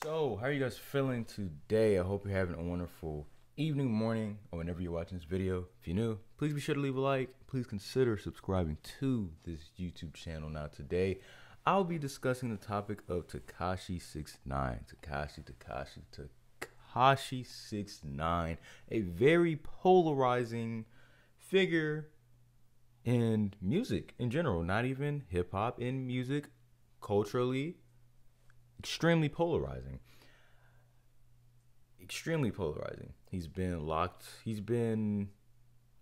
So, how are you guys feeling today? I hope you're having a wonderful evening, morning, or whenever you're watching this video. If you're new, please be sure to leave a like. Please consider subscribing to this YouTube channel. Now, today, I'll be discussing the topic of Tekashi 69. Tekashi 69, a very polarizing figure in music in general, not even hip hop, in music, culturally. Extremely polarizing. He's been locked. He's been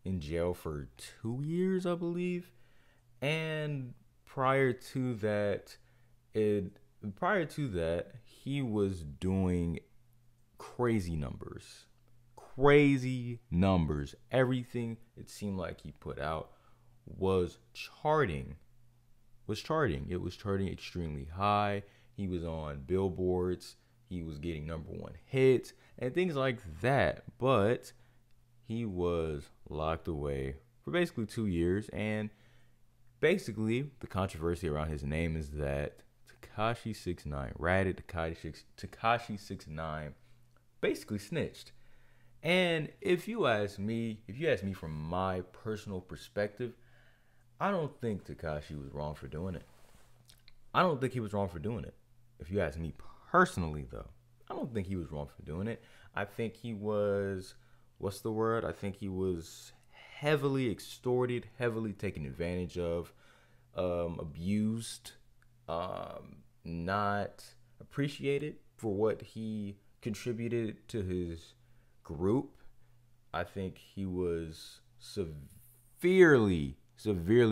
in jail for 2 years, I believe. And prior to that, he was doing crazy numbers. Everything it seemed like he put out was charting. It was charting extremely high. He was on billboards. He was getting #1 hits and things like that. But he was locked away for basically 2 years. And basically, the controversy around his name is that Tekashi 69, ratted Tekashi 69, basically snitched. And if you ask me from my personal perspective, I don't think Tekashi was wrong for doing it. If you ask me personally, though, I don't think he was wrong for doing it. I think he was, I think he was heavily extorted, heavily taken advantage of, abused, not appreciated for what he contributed to his group. I think he was severely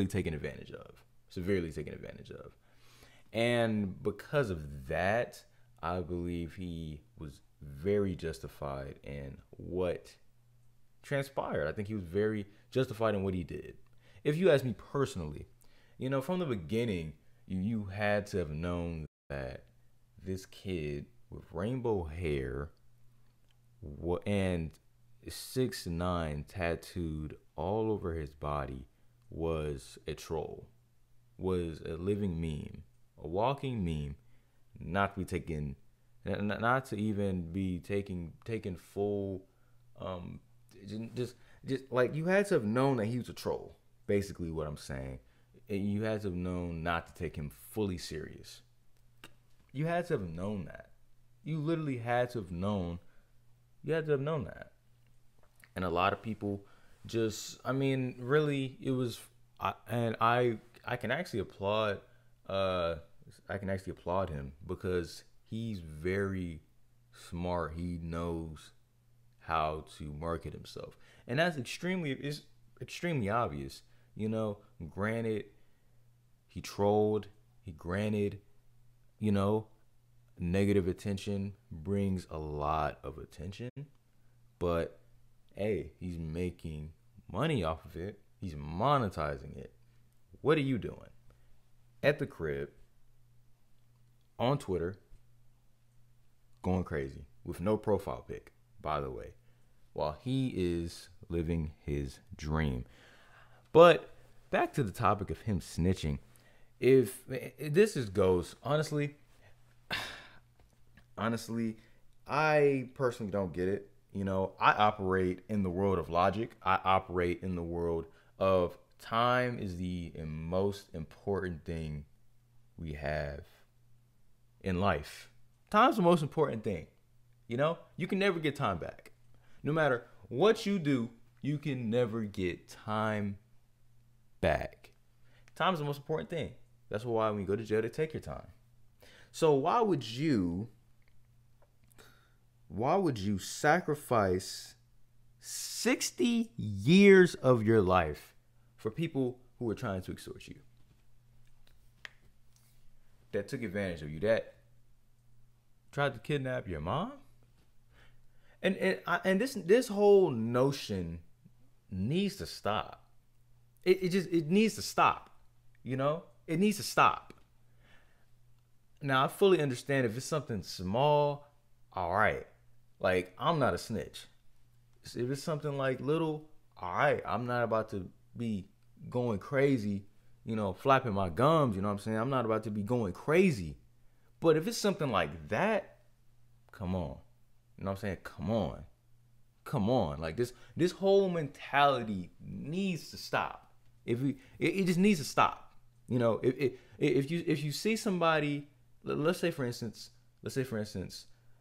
taken advantage of. And because of that, I believe he was very justified in what transpired. I think he was very justified in what he did. If you ask me personally, from the beginning, you had to have known that this kid with rainbow hair and 6'9" tattooed all over his body was a troll, was a living meme, a walking meme, not to even be taken full, just like, you had to have known that he was a troll. Basically, what I'm saying, you had to have known not to take him fully serious. You had to have known that. You literally had to have known. You had to have known that. And a lot of people really, it was, I can actually applaud. I can actually applaud him because he's very smart. He knows how to market himself, and that's extremely obvious. Granted, he trolled. Negative attention brings a lot of attention, but hey, he's making money off of it. He's monetizing it. What are you doing? At the crib, on Twitter, going crazy with no profile pic, by the way, while he is living his dream. But back to the topic of him snitching. If this goes, honestly, I personally don't get it. I operate in the world of logic. I operate in the world of time is the most important thing we have in life. Time's the most important thing. You can never get time back. No matter what you do, you can never get time back. Time's the most important thing. That's why when you go to jail, they take your time. So why would you sacrifice 60 years of your life for people who are trying to extort you, that took advantage of you, that tried to kidnap your mom? And this whole notion needs to stop. It needs to stop. It needs to stop. Now, I fully understand if it's something small, all right. Like, I'm not a snitch. If it's something like little, all right, I'm not about to be going crazy, flapping my gums, I'm saying? I'm not about to be going crazy. But if it's something like that, Come on. You know what I'm saying? Come on. Come on. Like this whole mentality needs to stop. If we it just needs to stop. You know, if you see somebody, let's say for instance,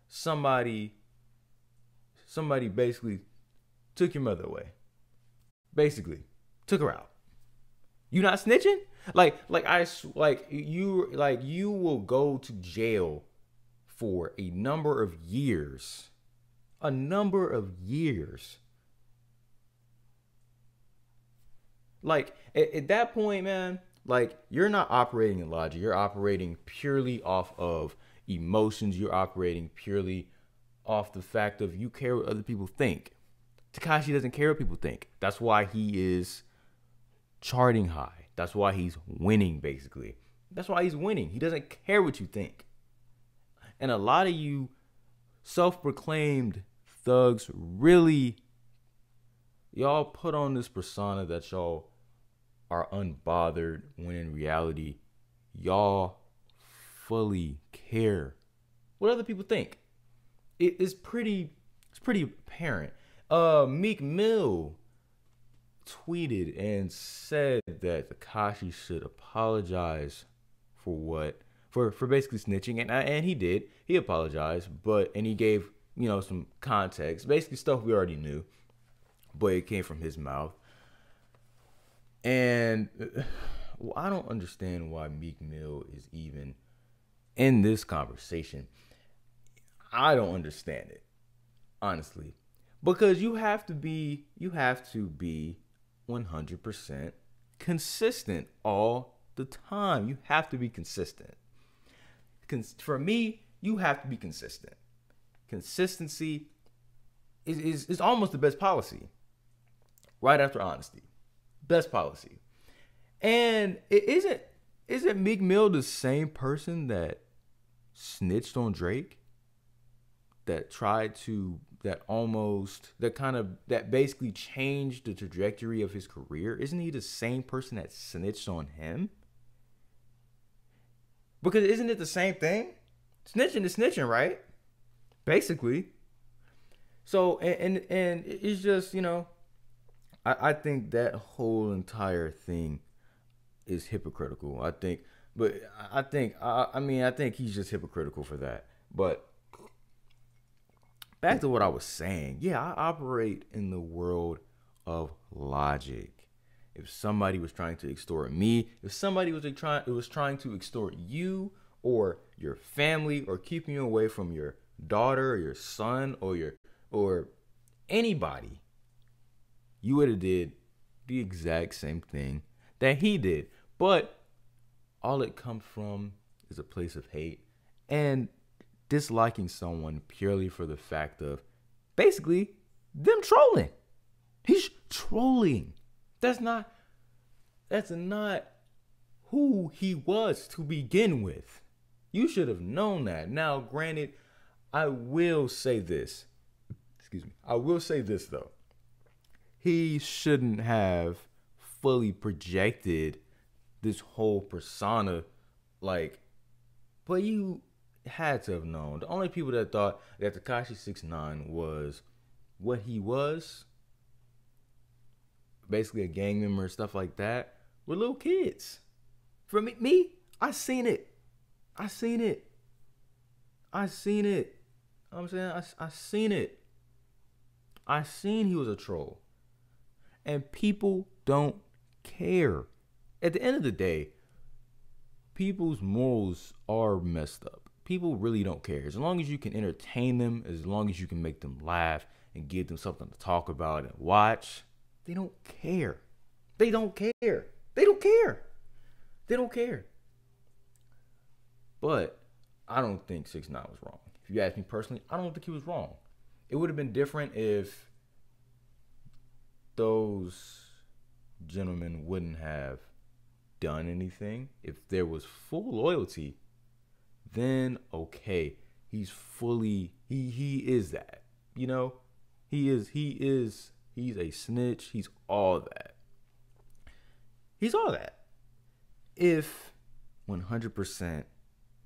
somebody basically took your mother away. Basically, took her out. You not snitching? You will go to jail for a number of years. A number of years. Like at that point, man, like you're not operating in logic. You're operating purely off of emotions. You're operating purely off the fact of you care what other people think. Tekashi doesn't care what people think. That's why he is charting high. That's why he's winning, basically. That's why he's winning. He doesn't care what you think. And a lot of you self-proclaimed thugs really, y'all put on this persona that y'all are unbothered when in reality, y'all fully care what other people think. It's pretty apparent. Meek Mill tweeted and said that Tekashi should apologize for basically snitching, and he did. He apologized, and he gave some context, basically stuff we already knew, but it came from his mouth. And I don't understand why Meek Mill is even in this conversation. I don't understand it, honestly, because you have to be 100% consistent all the time. You have to be consistent. For me, you have to be consistent. Consistency is almost the best policy, right after honesty. Best policy. And isn't Meek Mill the same person that snitched on Drake? That basically changed the trajectory of his career? Isn't he the same person that snitched on him? Because isn't it the same thing? Snitching is snitching, right? Basically. So, and it's just, I think that whole entire thing is hypocritical. I think he's just hypocritical for that. But back to what I was saying. Yeah, I operate in the world of logic. If somebody was trying to extort me, if somebody was trying to extort you or your family or keeping you away from your daughter or your son or anybody, you would have did the exact same thing that he did. But all it comes from is a place of hate and disliking someone purely for the fact of basically them trolling. He's trolling. That's not who he was to begin with. You should have known that. Now, granted, I will say this. I will say this though. He shouldn't have fully projected this whole persona, but you had to have known. The only people that thought that Tekashi 6ix9ine was what he was, basically a gang member and stuff like that, were little kids. For me, I seen it. You know what I'm saying? I seen it. I seen he was a troll. And people don't care. At the end of the day, people's morals are messed up. People really don't care. As long as you can entertain them, as long as you can make them laugh and give them something to talk about and watch, they don't care. They don't care. But I don't think 6ix9ine was wrong. If you ask me personally, I don't think he was wrong. It would have been different if those gentlemen wouldn't have done anything. If there was full loyalty, then okay, he's he is that. He's a snitch. He's all that. If 100%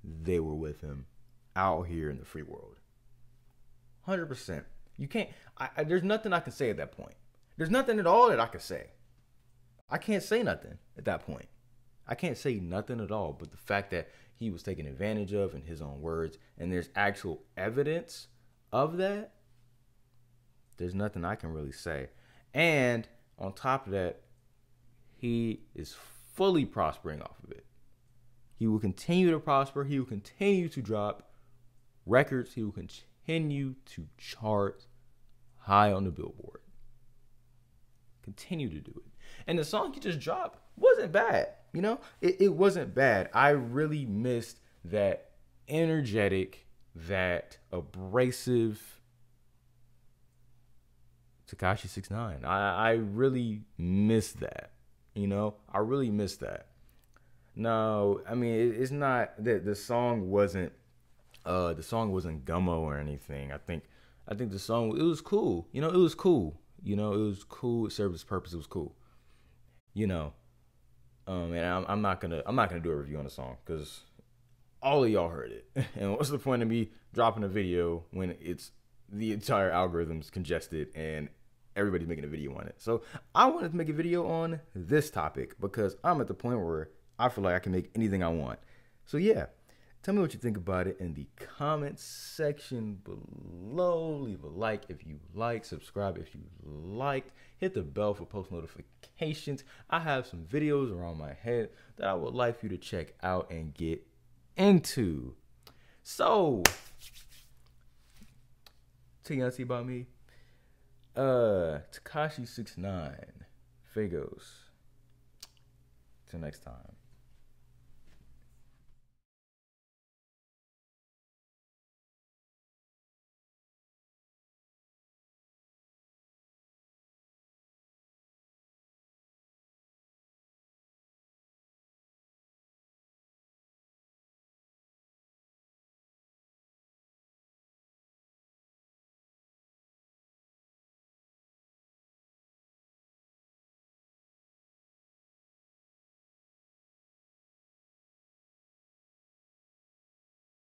they were with him out here in the free world. 100%. You can't. There's nothing I can say at that point. There's nothing at all that I can say. I can't say nothing at that point. I can't say nothing at all. But the fact that he was taken advantage of in his own words, and there's actual evidence of that, there's nothing I can really say. And on top of that, he is fully prospering off of it. He will continue to prosper. He will continue to drop records. He will continue to chart high on the Billboard. Continue to do it. And the song he just dropped wasn't bad. You know, it wasn't bad. I really missed that energetic, that abrasive Tekashi 6ix9ine. I really missed that. You know, I really missed that. No, I mean it's not that the song wasn't gummo or anything. I think the song, it was cool. You know, it was cool. You know, it was cool. It served its purpose. It was cool. You know, and I'm not gonna do a review on the song because all of y'all heard it. And what's the point of me dropping a video when it's the entire algorithm's congested and everybody's making a video on it? So I wanted to make a video on this topic because I'm at the point where I feel like I can make anything I want. So yeah, tell me what you think about it in the comments section below. Leave a like if you like, subscribe if you liked, hit the bell for post notifications. I have some videos around my head that I would like for you to check out and get into. So, tell you about me. Tekashi 6ix9ine, Faygos. Till next time.